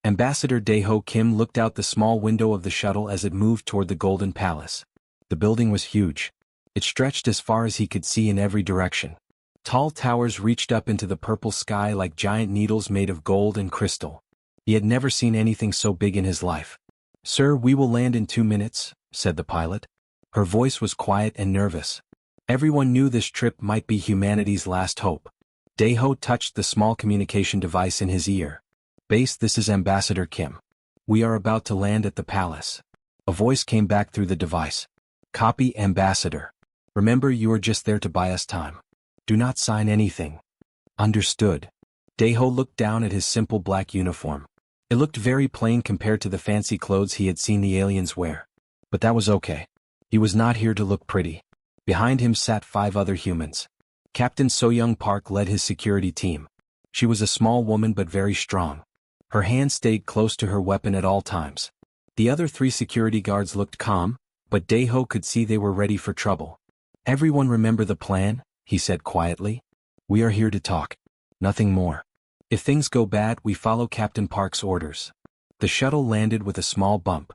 Ambassador Daeho Kim looked out the small window of the shuttle as it moved toward the Golden Palace. The building was huge. It stretched as far as he could see in every direction. Tall towers reached up into the purple sky like giant needles made of gold and crystal. He had never seen anything so big in his life. "Sir, we will land in 2 minutes," said the pilot. Her voice was quiet and nervous. Everyone knew this trip might be humanity's last hope. Daeho touched the small communication device in his ear. "Base, this is Ambassador Kim. We are about to land at the palace." A voice came back through the device. "Copy, Ambassador. Remember, you are just there to buy us time. Do not sign anything." "Understood." Daeho looked down at his simple black uniform. It looked very plain compared to the fancy clothes he had seen the aliens wear. But that was okay. He was not here to look pretty. Behind him sat 5 other humans. Captain So-young Park led his security team. She was a small woman but very strong. Her hand stayed close to her weapon at all times. The other 3 security guards looked calm, but Daeho could see they were ready for trouble. "Everyone remember the plan?" he said quietly. "We are here to talk. Nothing more. If things go bad, we follow Captain Park's orders." The shuttle landed with a small bump.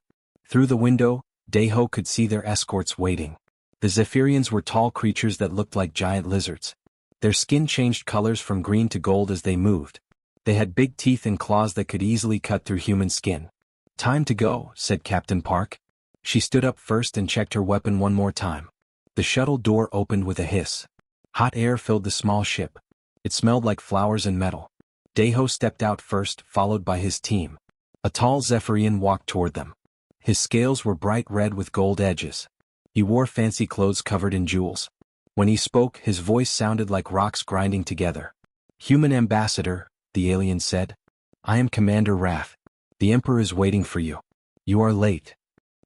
Through the window, Daeho could see their escorts waiting. The Zephyrians were tall creatures that looked like giant lizards. Their skin changed colors from green to gold as they moved. They had big teeth and claws that could easily cut through human skin. "Time to go," said Captain Park. She stood up first and checked her weapon one more time. The shuttle door opened with a hiss. Hot air filled the small ship. It smelled like flowers and metal. Daeho stepped out first, followed by his team. A tall Zephyrian walked toward them. His scales were bright red with gold edges. He wore fancy clothes covered in jewels. When he spoke, his voice sounded like rocks grinding together. "Human Ambassador," the alien said. "I am Commander Wrath. The Emperor is waiting for you. You are late."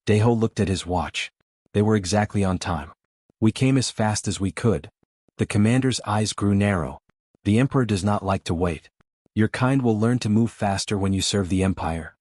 Daeho looked at his watch. They were exactly on time. "We came as fast as we could." The commander's eyes grew narrow. "The Emperor does not like to wait. Your kind will learn to move faster when you serve the Empire."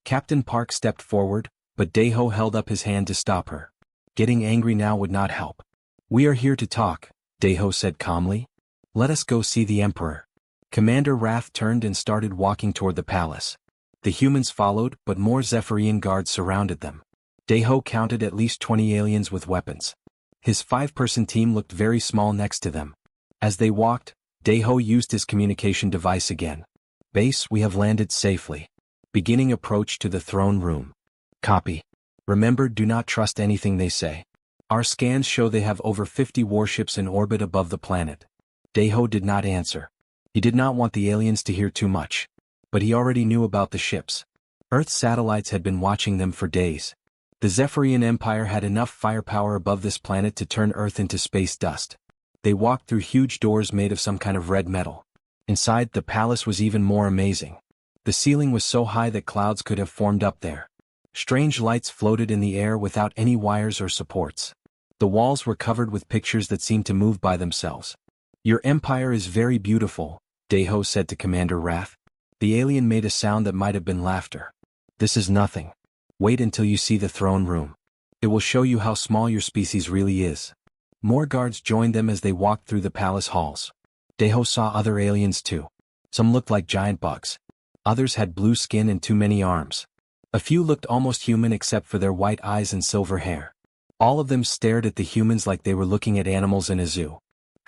Captain Park stepped forward, but Daeho held up his hand to stop her. Getting angry now would not help. "We are here to talk," Daeho said calmly. "Let us go see the Emperor." Commander Wrath turned and started walking toward the palace. The humans followed, but more Zephyrian guards surrounded them. Daeho counted at least 20 aliens with weapons. His 5-person team looked very small next to them. As they walked, Daeho used his communication device again. "Base, we have landed safely. Beginning approach to the throne room." "Copy. Remember, do not trust anything they say. Our scans show they have over 50 warships in orbit above the planet." Daeho did not answer. He did not want the aliens to hear too much. But he already knew about the ships. Earth's satellites had been watching them for days. The Zephyrian Empire had enough firepower above this planet to turn Earth into space dust. They walked through huge doors made of some kind of red metal. Inside, the palace was even more amazing. The ceiling was so high that clouds could have formed up there. Strange lights floated in the air without any wires or supports. The walls were covered with pictures that seemed to move by themselves. "Your empire is very beautiful," Daeho said to Commander Wrath. The alien made a sound that might have been laughter. "This is nothing. Wait until you see the throne room. It will show you how small your species really is." More guards joined them as they walked through the palace halls. Daeho saw other aliens too. Some looked like giant bugs. Others had blue skin and too many arms. A few looked almost human except for their white eyes and silver hair. All of them stared at the humans like they were looking at animals in a zoo.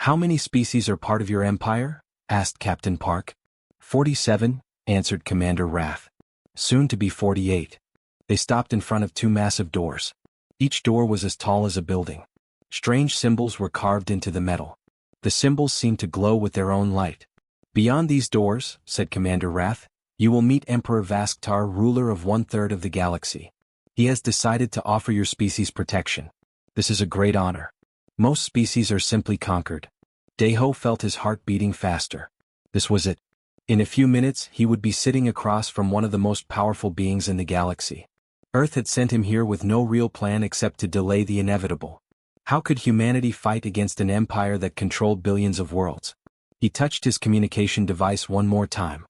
"How many species are part of your empire?" asked Captain Park. 47, answered Commander Wrath. "Soon to be 48. They stopped in front of 2 massive doors. Each door was as tall as a building. Strange symbols were carved into the metal. The symbols seemed to glow with their own light. "Beyond these doors," said Commander Wrath, "you will meet Emperor Vasktar, ruler of 1/3 of the galaxy. He has decided to offer your species protection. This is a great honor. Most species are simply conquered." Daeho felt his heart beating faster. This was it. In a few minutes, he would be sitting across from one of the most powerful beings in the galaxy. Earth had sent him here with no real plan except to delay the inevitable. How could humanity fight against an empire that controlled billions of worlds? He touched his communication device one more time.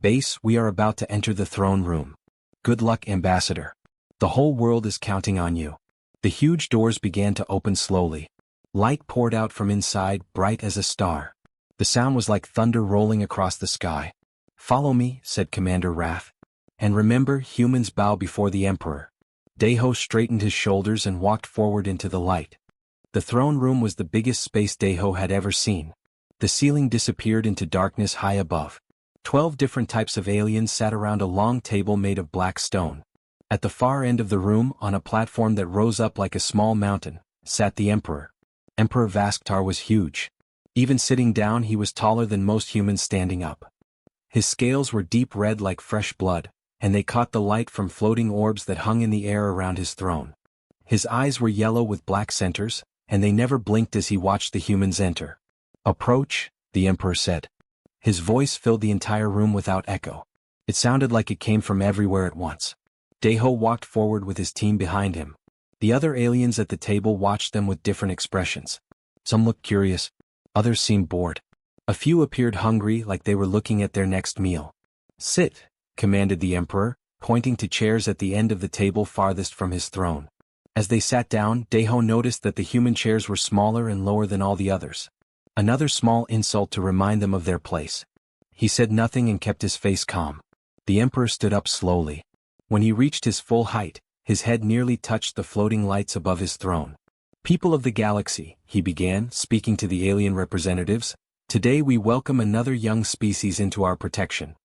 "Base, we are about to enter the throne room. Good luck, Ambassador. The whole world is counting on you." The huge doors began to open slowly. Light poured out from inside, bright as a star. The sound was like thunder rolling across the sky. "Follow me," said Commander Wrath. And remember, humans bow before the Emperor. Deho straightened his shoulders and walked forward into the light. The throne room was the biggest space Deho had ever seen. The ceiling disappeared into darkness high above. 12 different types of aliens sat around a long table made of black stone. At the far end of the room, on a platform that rose up like a small mountain, sat the Emperor. Emperor Vasktar was huge. Even sitting down, he was taller than most humans standing up. His scales were deep red like fresh blood, and they caught the light from floating orbs that hung in the air around his throne. His eyes were yellow with black centers, and they never blinked as he watched the humans enter. "Approach," the Emperor said. His voice filled the entire room without echo. It sounded like it came from everywhere at once. Deho walked forward with his team behind him. The other aliens at the table watched them with different expressions. Some looked curious, others seemed bored. A few appeared hungry, like they were looking at their next meal. "Sit," commanded the Emperor, pointing to chairs at the end of the table farthest from his throne. As they sat down, Deho noticed that the human chairs were smaller and lower than all the others. Another small insult to remind them of their place. He said nothing and kept his face calm. The Emperor stood up slowly. When he reached his full height, his head nearly touched the floating lights above his throne. "People of the galaxy," he began, speaking to the alien representatives, "today we welcome another young species into our protection."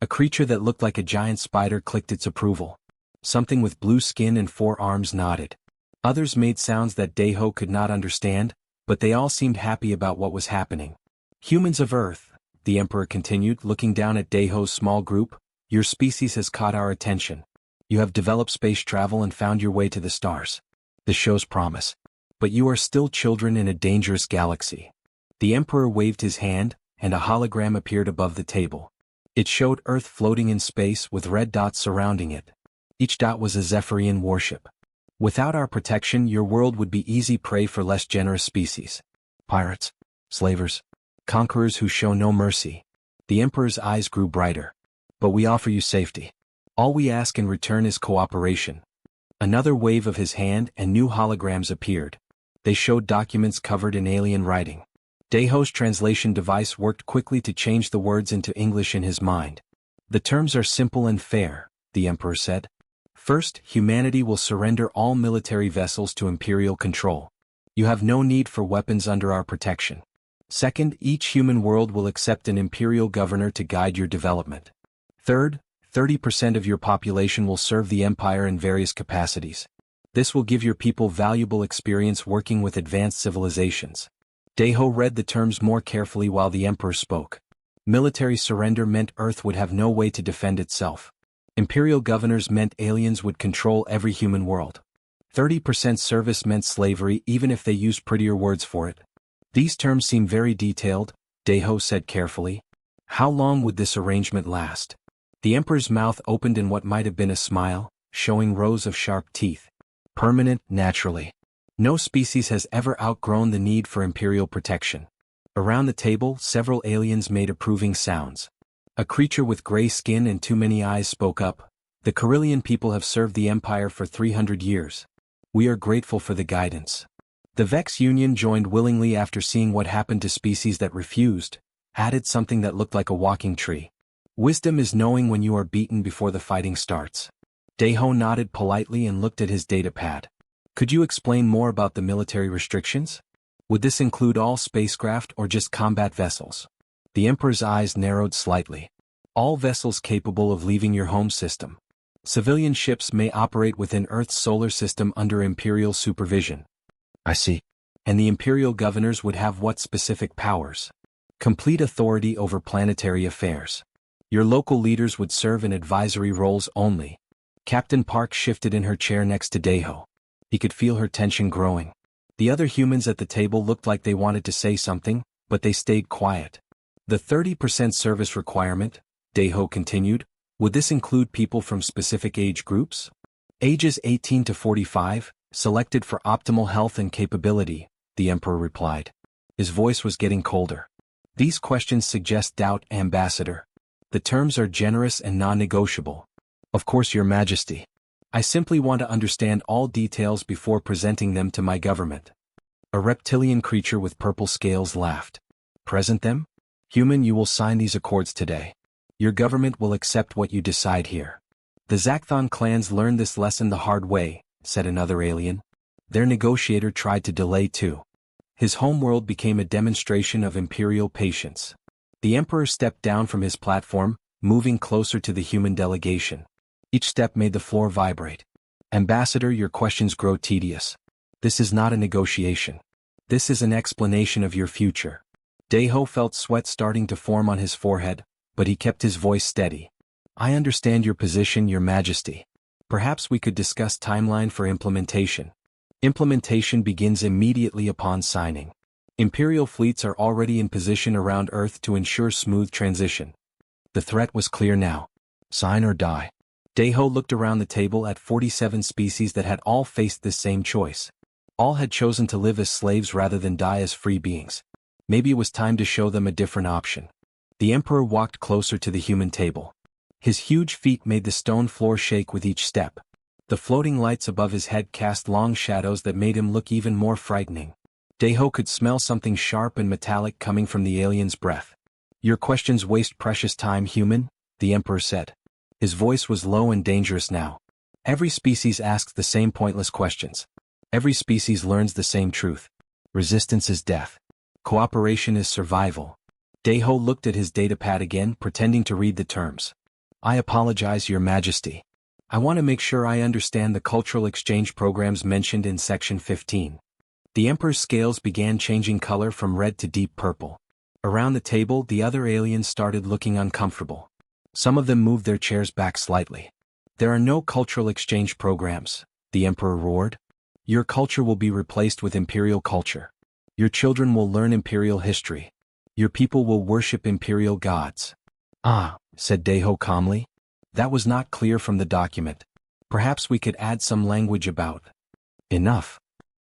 A creature that looked like a giant spider clicked its approval. Something with blue skin and 4 arms nodded. Others made sounds that Deho could not understand, but they all seemed happy about what was happening. "Humans of Earth," the Emperor continued, looking down at Deho's small group, "your species has caught our attention. You have developed space travel and found your way to the stars. This shows promise. But you are still children in a dangerous galaxy." The Emperor waved his hand, and a hologram appeared above the table. It showed Earth floating in space with red dots surrounding it. Each dot was a Zephyrian warship. "Without our protection, your world would be easy prey for less generous species. Pirates, slavers, conquerors who show no mercy." The Emperor's eyes grew brighter. "But we offer you safety. All we ask in return is cooperation." Another wave of his hand and new holograms appeared. They showed documents covered in alien writing. Deho's translation device worked quickly to change the words into English in his mind. "The terms are simple and fair," the Emperor said. "First, humanity will surrender all military vessels to Imperial control. You have no need for weapons under our protection. Second, each human world will accept an Imperial governor to guide your development. Third, 30% of your population will serve the Empire in various capacities. This will give your people valuable experience working with advanced civilizations." Deho read the terms more carefully while the Emperor spoke. Military surrender meant Earth would have no way to defend itself. Imperial governors meant aliens would control every human world. 30% service meant slavery even if they used prettier words for it. "These terms seem very detailed," Deho said carefully. "How long would this arrangement last?" The Emperor's mouth opened in what might have been a smile, showing rows of sharp teeth. "Permanent, naturally. No species has ever outgrown the need for Imperial protection." Around the table, several aliens made approving sounds. A creature with gray skin and too many eyes spoke up. "The Carillion people have served the Empire for 300 years. We are grateful for the guidance." The Vex Union joined willingly after seeing what happened to species that refused, added something that looked like a walking tree. "Wisdom is knowing when you are beaten before the fighting starts." Deho nodded politely and looked at his datapad. "Could you explain more about the military restrictions? Would this include all spacecraft or just combat vessels?" The Emperor's eyes narrowed slightly. "All vessels capable of leaving your home system. Civilian ships may operate within Earth's solar system under Imperial supervision." "I see. And the Imperial governors would have what specific powers?" "Complete authority over planetary affairs. Your local leaders would serve in advisory roles only." Captain Park shifted in her chair next to Deho. He could feel her tension growing. The other humans at the table looked like they wanted to say something, but they stayed quiet. "The 30% service requirement," Deho continued, "would this include people from specific age groups?" "Ages 18 to 45, selected for optimal health and capability," the Emperor replied. His voice was getting colder. "These questions suggest doubt, Ambassador. The terms are generous and non-negotiable." "Of course, Your Majesty. I simply want to understand all details before presenting them to my government." A reptilian creature with purple scales laughed. "Present them? Human, you will sign these accords today. Your government will accept what you decide here." The Zakthon clans learned this lesson the hard way, said another alien. Their negotiator tried to delay too. His homeworld became a demonstration of imperial patience. The Emperor stepped down from his platform, moving closer to the human delegation. Each step made the floor vibrate. Ambassador, your questions grow tedious. This is not a negotiation. This is an explanation of your future. Daeho felt sweat starting to form on his forehead, but he kept his voice steady. I understand your position, Your Majesty. Perhaps we could discuss timeline for implementation. Implementation begins immediately upon signing. Imperial fleets are already in position around Earth to ensure smooth transition. The threat was clear now. Sign or die. Daeho looked around the table at 47 species that had all faced this same choice. All had chosen to live as slaves rather than die as free beings. Maybe it was time to show them a different option. The Emperor walked closer to the human table. His huge feet made the stone floor shake with each step. The floating lights above his head cast long shadows that made him look even more frightening. Daeho could smell something sharp and metallic coming from the alien's breath. Your questions waste precious time, human, the Emperor said. His voice was low and dangerous now. Every species asks the same pointless questions. Every species learns the same truth. Resistance is death. Cooperation is survival. Daeho looked at his datapad again, pretending to read the terms. I apologize, Your Majesty. I want to make sure I understand the cultural exchange programs mentioned in Section 15. The Emperor's scales began changing color from red to deep purple. Around the table, the other aliens started looking uncomfortable. Some of them moved their chairs back slightly. There are no cultural exchange programs, the Emperor roared. Your culture will be replaced with imperial culture. Your children will learn imperial history. Your people will worship imperial gods. Ah, said Daeho calmly. That was not clear from the document. Perhaps we could add some language about. Enough.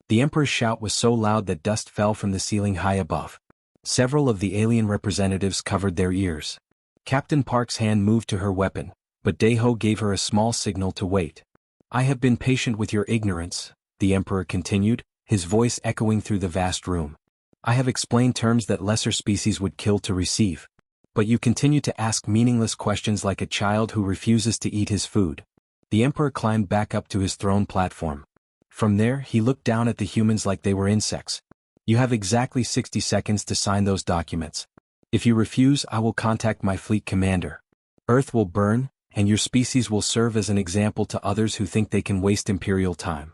The Emperor's shout was so loud that dust fell from the ceiling high above. Several of the alien representatives covered their ears. Captain Park's hand moved to her weapon, but Daeho gave her a small signal to wait. I have been patient with your ignorance, the Emperor continued, his voice echoing through the vast room. I have explained terms that lesser species would kill to receive. But you continue to ask meaningless questions like a child who refuses to eat his food. The Emperor climbed back up to his throne platform. From there, he looked down at the humans like they were insects. You have exactly 60 seconds to sign those documents. If you refuse, I will contact my fleet commander. Earth will burn, and your species will serve as an example to others who think they can waste imperial time.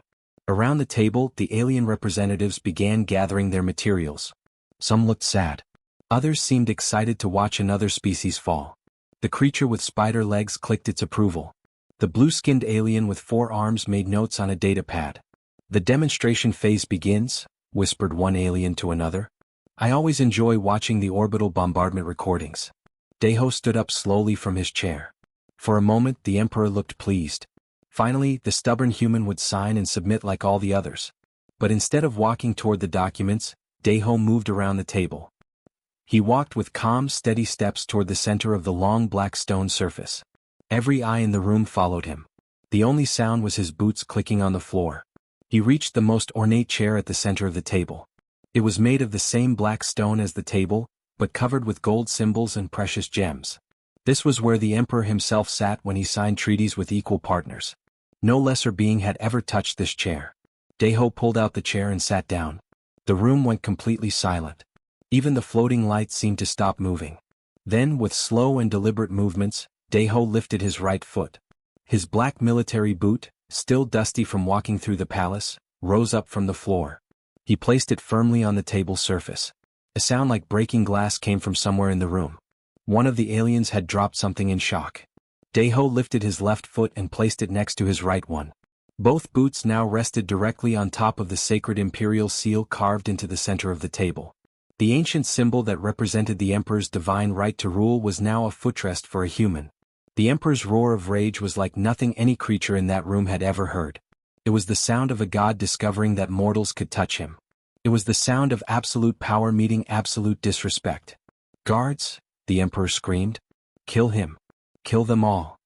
Around the table, the alien representatives began gathering their materials. Some looked sad. Others seemed excited to watch another species fall. The creature with spider legs clicked its approval. The blue-skinned alien with 4 arms made notes on a datapad. The demonstration phase begins, whispered one alien to another. I always enjoy watching the orbital bombardment recordings. Daeho stood up slowly from his chair. For a moment, the Emperor looked pleased. Finally, the stubborn human would sign and submit like all the others. But instead of walking toward the documents, Daeho moved around the table. He walked with calm, steady steps toward the center of the long black stone surface. Every eye in the room followed him. The only sound was his boots clicking on the floor. He reached the most ornate chair at the center of the table. It was made of the same black stone as the table, but covered with gold symbols and precious gems. This was where the Emperor himself sat when he signed treaties with equal partners. No lesser being had ever touched this chair. Daeho pulled out the chair and sat down. The room went completely silent. Even the floating lights seemed to stop moving. Then, with slow and deliberate movements, Daeho lifted his right foot. His black military boot, still dusty from walking through the palace, rose up from the floor. He placed it firmly on the table surface. A sound like breaking glass came from somewhere in the room. One of the aliens had dropped something in shock. Daeho lifted his left foot and placed it next to his right one. Both boots now rested directly on top of the sacred imperial seal carved into the center of the table. The ancient symbol that represented the Emperor's divine right to rule was now a footrest for a human. The Emperor's roar of rage was like nothing any creature in that room had ever heard. It was the sound of a god discovering that mortals could touch him. It was the sound of absolute power meeting absolute disrespect. Guards, the Emperor screamed. Kill him. Kill them all.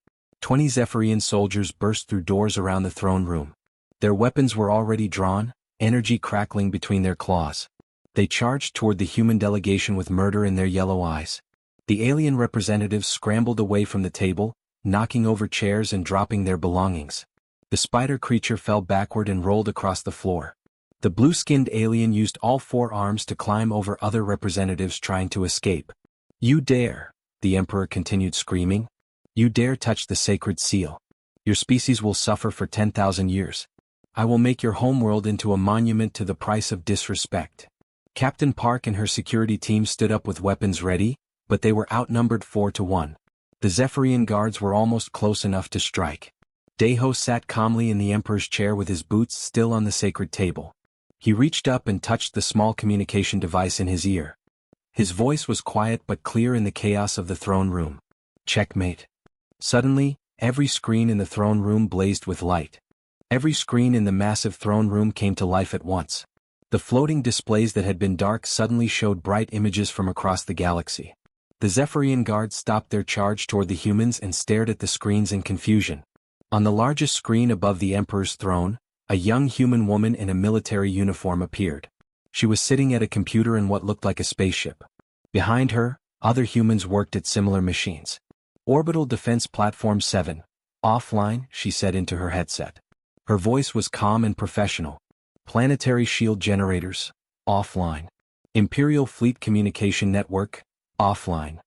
20 Zephyrian soldiers burst through doors around the throne room. Their weapons were already drawn, energy crackling between their claws. They charged toward the human delegation with murder in their yellow eyes. The alien representatives scrambled away from the table, knocking over chairs and dropping their belongings. The spider creature fell backward and rolled across the floor. The blue-skinned alien used all four arms to climb over other representatives trying to escape. "You dare," the Emperor continued screaming. "You dare touch the sacred seal. Your species will suffer for 10,000 years. I will make your homeworld into a monument to the price of disrespect." Captain Park and her security team stood up with weapons ready, but they were outnumbered 4-1. The Zephyrian guards were almost close enough to strike. Daiho sat calmly in the Emperor's chair with his boots still on the sacred table. He reached up and touched the small communication device in his ear. His voice was quiet but clear in the chaos of the throne room. "Checkmate." Suddenly, every screen in the throne room blazed with light. Every screen in the massive throne room came to life at once. The floating displays that had been dark suddenly showed bright images from across the galaxy. The Zephyrian guards stopped their charge toward the humans and stared at the screens in confusion. On the largest screen above the Emperor's throne, a young human woman in a military uniform appeared. She was sitting at a computer in what looked like a spaceship. Behind her, other humans worked at similar machines. "Orbital Defense Platform 7. Offline," she said into her headset. Her voice was calm and professional. "Planetary shield generators. Offline. Imperial Fleet Communication Network. Offline."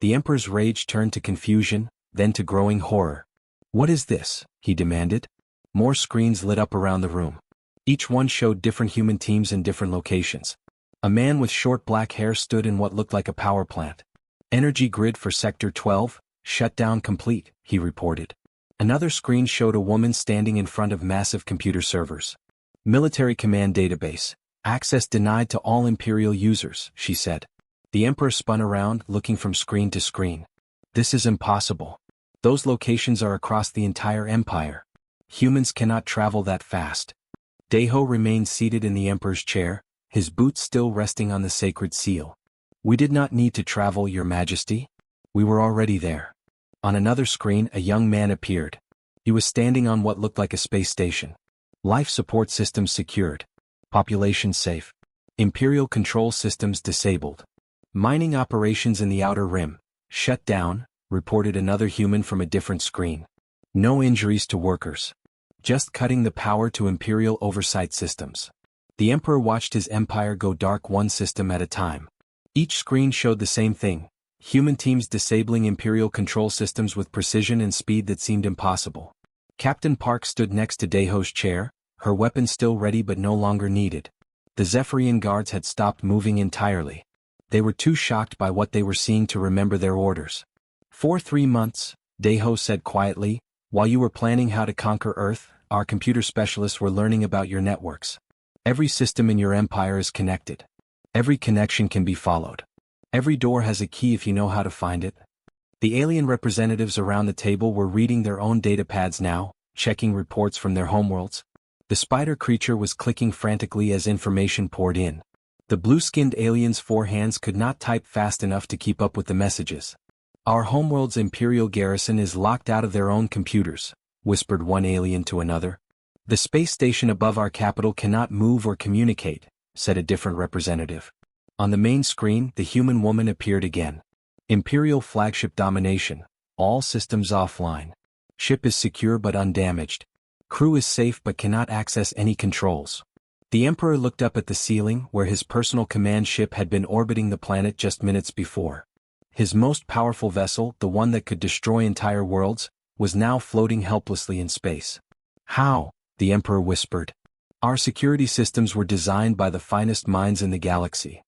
The Emperor's rage turned to confusion, then to growing horror. "What is this?" he demanded. More screens lit up around the room. Each one showed different human teams in different locations. A man with short black hair stood in what looked like a power plant. "Energy grid for Sector 12, shutdown complete," he reported. Another screen showed a woman standing in front of massive computer servers. "Military command database. Access denied to all Imperial users," she said. The Emperor spun around, looking from screen to screen. "This is impossible. Those locations are across the entire Empire. Humans cannot travel that fast." Daiho remained seated in the Emperor's chair, his boots still resting on the sacred seal. "We did not need to travel, Your Majesty. We were already there." On another screen, a young man appeared. He was standing on what looked like a space station. "Life support systems secured. Population safe. Imperial control systems disabled. Mining operations in the Outer Rim shut down," reported another human from a different screen. "No injuries to workers. Just cutting the power to Imperial oversight systems." The Emperor watched his empire go dark one system at a time. Each screen showed the same thing: human teams disabling Imperial control systems with precision and speed that seemed impossible. Captain Park stood next to Daiho's chair, her weapon still ready but no longer needed. The Zephyrian guards had stopped moving entirely. They were too shocked by what they were seeing to remember their orders. "For 3 months, Daiho said quietly, while you were planning how to conquer Earth, our computer specialists were learning about your networks. Every system in your empire is connected. Every connection can be followed. Every door has a key if you know how to find it." The alien representatives around the table were reading their own datapads now, checking reports from their homeworlds. The spider creature was clicking frantically as information poured in. The blue-skinned alien's 4 hands could not type fast enough to keep up with the messages. "Our homeworld's Imperial garrison is locked out of their own computers," whispered one alien to another. "The space station above our capital cannot move or communicate," said a different representative. On the main screen, the human woman appeared again. "Imperial flagship domination. All systems offline. Ship is secure but undamaged. Crew is safe but cannot access any controls." The Emperor looked up at the ceiling where his personal command ship had been orbiting the planet just minutes before. His most powerful vessel, the one that could destroy entire worlds, was now floating helplessly in space. "How?" the Emperor whispered. "Our security systems were designed by the finest minds in the galaxy."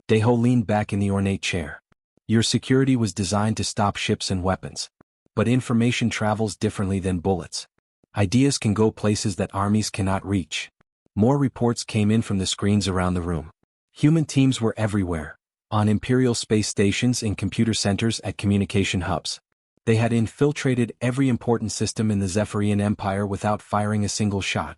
Daiho leaned back in the ornate chair. "Your security was designed to stop ships and weapons. But information travels differently than bullets. Ideas can go places that armies cannot reach." More reports came in from the screens around the room. Human teams were everywhere, on Imperial space stations and computer centers at communication hubs. They had infiltrated every important system in the Zephyrian Empire without firing a single shot.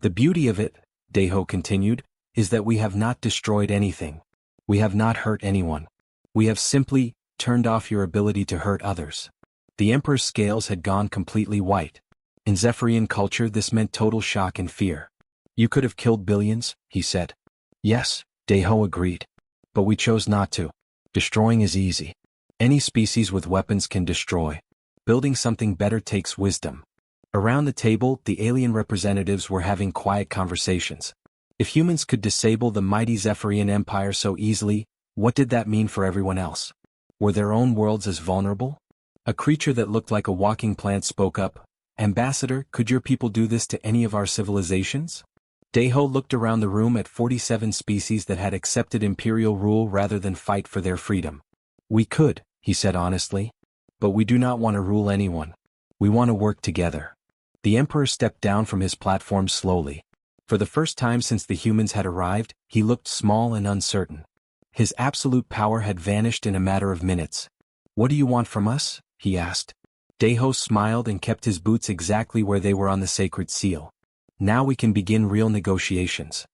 "The beauty of it," Daiho continued, "is that we have not destroyed anything. We have not hurt anyone. We have simply turned off your ability to hurt others." The Emperor's scales had gone completely white. In Zephyrian culture, this meant total shock and fear. "You could have killed billions," he said. "Yes," Daiho agreed. "But we chose not to. Destroying is easy. Any species with weapons can destroy. Building something better takes wisdom. Around the table, the alien representatives were having quiet conversations. If humans could disable the mighty Zephyrian Empire so easily, what did that mean for everyone else? Were their own worlds as vulnerable? A creature that looked like a walking plant spoke up. Ambassador, could your people do this to any of our civilizations? Deho looked around the room at 47 species that had accepted imperial rule rather than fight for their freedom. We could, he said honestly. But we do not want to rule anyone. We want to work together. The Emperor stepped down from his platform slowly. For the first time since the humans had arrived, he looked small and uncertain. His absolute power had vanished in a matter of minutes. What do you want from us? He asked. Deho smiled and kept his boots exactly where they were on the sacred seal. Now we can begin real negotiations.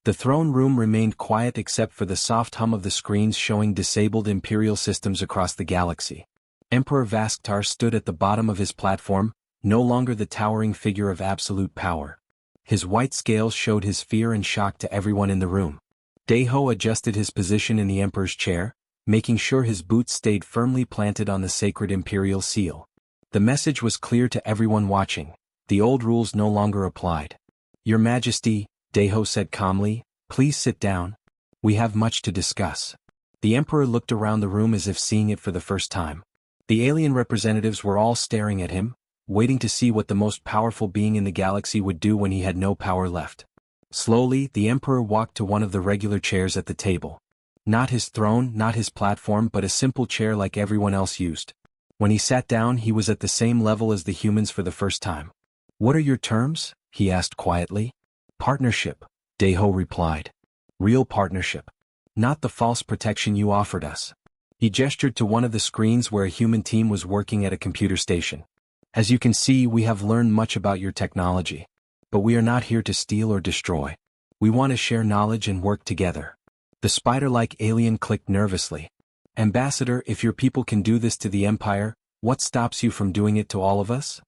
The throne room remained quiet except for the soft hum of the screens showing disabled imperial systems across the galaxy. Emperor Vasktar stood at the bottom of his platform, no longer the towering figure of absolute power. His white scales showed his fear and shock to everyone in the room. Deho adjusted his position in the Emperor's chair, making sure his boots stayed firmly planted on the sacred imperial seal. The message was clear to everyone watching. The old rules no longer applied. Your Majesty, Deho said calmly, please sit down. We have much to discuss. The Emperor looked around the room as if seeing it for the first time. The alien representatives were all staring at him, waiting to see what the most powerful being in the galaxy would do when he had no power left. Slowly, the Emperor walked to one of the regular chairs at the table. Not his throne, not his platform, but a simple chair like everyone else used. When he sat down, he was at the same level as the humans for the first time. What are your terms? He asked quietly. Partnership, Deho replied. Real partnership. Not the false protection you offered us. He gestured to one of the screens where a human team was working at a computer station. As you can see, we have learned much about your technology. But we are not here to steal or destroy. We want to share knowledge and work together. The spider-like alien clicked nervously. Ambassador, if your people can do this to the Empire, what stops you from doing it to all of us?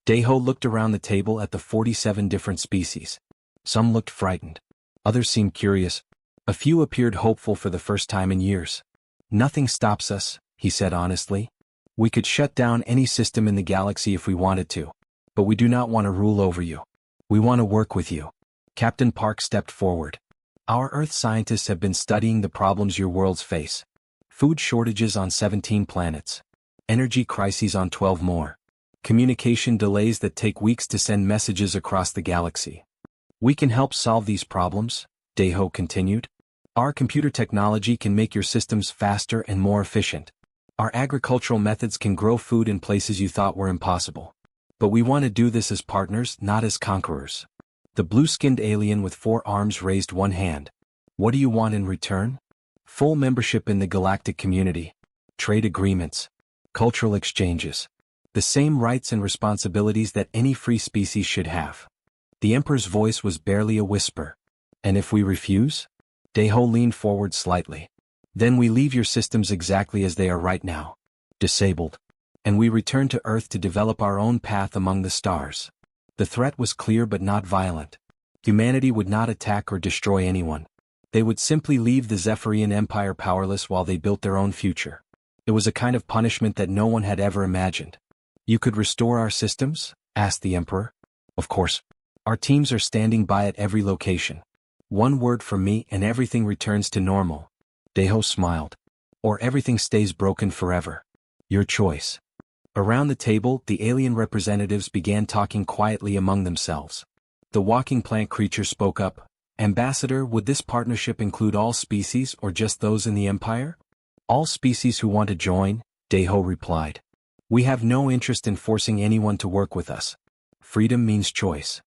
Deho looked around the table at the 47 different species. Some looked frightened. Others seemed curious. A few appeared hopeful for the first time in years. Nothing stops us, he said honestly. We could shut down any system in the galaxy if we wanted to. But we do not want to rule over you. We want to work with you. Captain Park stepped forward. Our Earth scientists have been studying the problems your worlds face. Food shortages on 17 planets. Energy crises on 12 more. Communication delays that take weeks to send messages across the galaxy. We can help solve these problems, Deho continued. Our computer technology can make your systems faster and more efficient. Our agricultural methods can grow food in places you thought were impossible. But we want to do this as partners, not as conquerors. The blue-skinned alien with 4 arms raised one hand. What do you want in return? Full membership in the galactic community. Trade agreements. Cultural exchanges. The same rights and responsibilities that any free species should have. The Emperor's voice was barely a whisper. And if we refuse? Deho leaned forward slightly. Then we leave your systems exactly as they are right now. Disabled. And we return to Earth to develop our own path among the stars. The threat was clear but not violent. Humanity would not attack or destroy anyone. They would simply leave the Zephyrian Empire powerless while they built their own future. It was a kind of punishment that no one had ever imagined. You could restore our systems? Asked the Emperor. Of course. Our teams are standing by at every location. One word from me and everything returns to normal. Deho smiled. Or everything stays broken forever. Your choice. Around the table, the alien representatives began talking quietly among themselves. The walking plant creature spoke up. Ambassador, would this partnership include all species or just those in the Empire? All species who want to join, Deho replied. We have no interest in forcing anyone to work with us. Freedom means choice.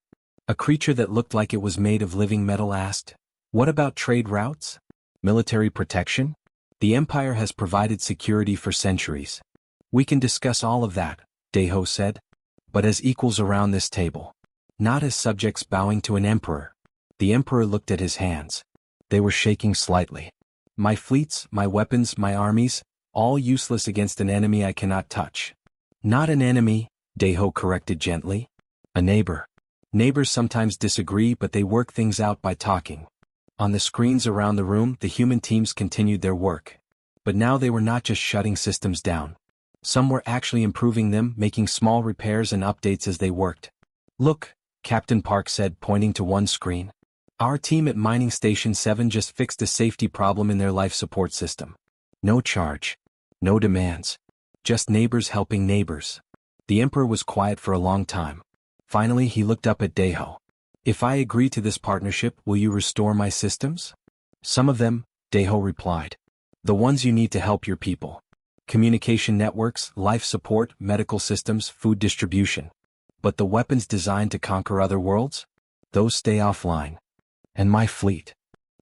A creature that looked like it was made of living metal asked, what about trade routes? Military protection? The Empire has provided security for centuries. We can discuss all of that, Deho said. But as equals around this table. Not as subjects bowing to an emperor. The Emperor looked at his hands. They were shaking slightly. My fleets, my weapons, my armies, all useless against an enemy I cannot touch. Not an enemy, Deho corrected gently. A neighbor. Neighbors sometimes disagree but they work things out by talking. On the screens around the room, the human teams continued their work. But now they were not just shutting systems down. Some were actually improving them, making small repairs and updates as they worked. "Look," Captain Park said, pointing to one screen. "Our team at Mining Station 7 just fixed a safety problem in their life support system. No charge. No demands. Just neighbors helping neighbors." The Emperor was quiet for a long time. Finally he looked up at Deho. "If I agree to this partnership, will you restore my systems?" "Some of them," Deho replied. "The ones you need to help your people. Communication networks, life support, medical systems, food distribution. But the weapons designed to conquer other worlds? Those stay offline. And my fleet.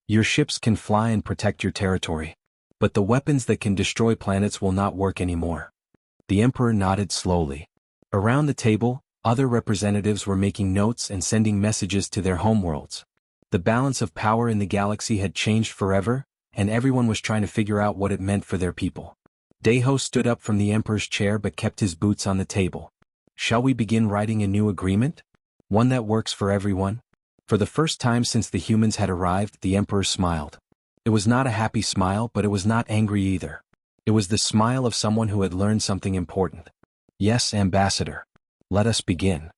Your ships can fly and protect your territory. But the weapons that can destroy planets will not work anymore." The Emperor nodded slowly. Around the table, other representatives were making notes and sending messages to their homeworlds. The balance of power in the galaxy had changed forever, and everyone was trying to figure out what it meant for their people. Deho stood up from the Emperor's chair but kept his boots on the table. "Shall we begin writing a new agreement? One that works for everyone?" For the first time since the humans had arrived, the Emperor smiled. It was not a happy smile, but it was not angry either. It was the smile of someone who had learned something important. "Yes, Ambassador. Let us begin."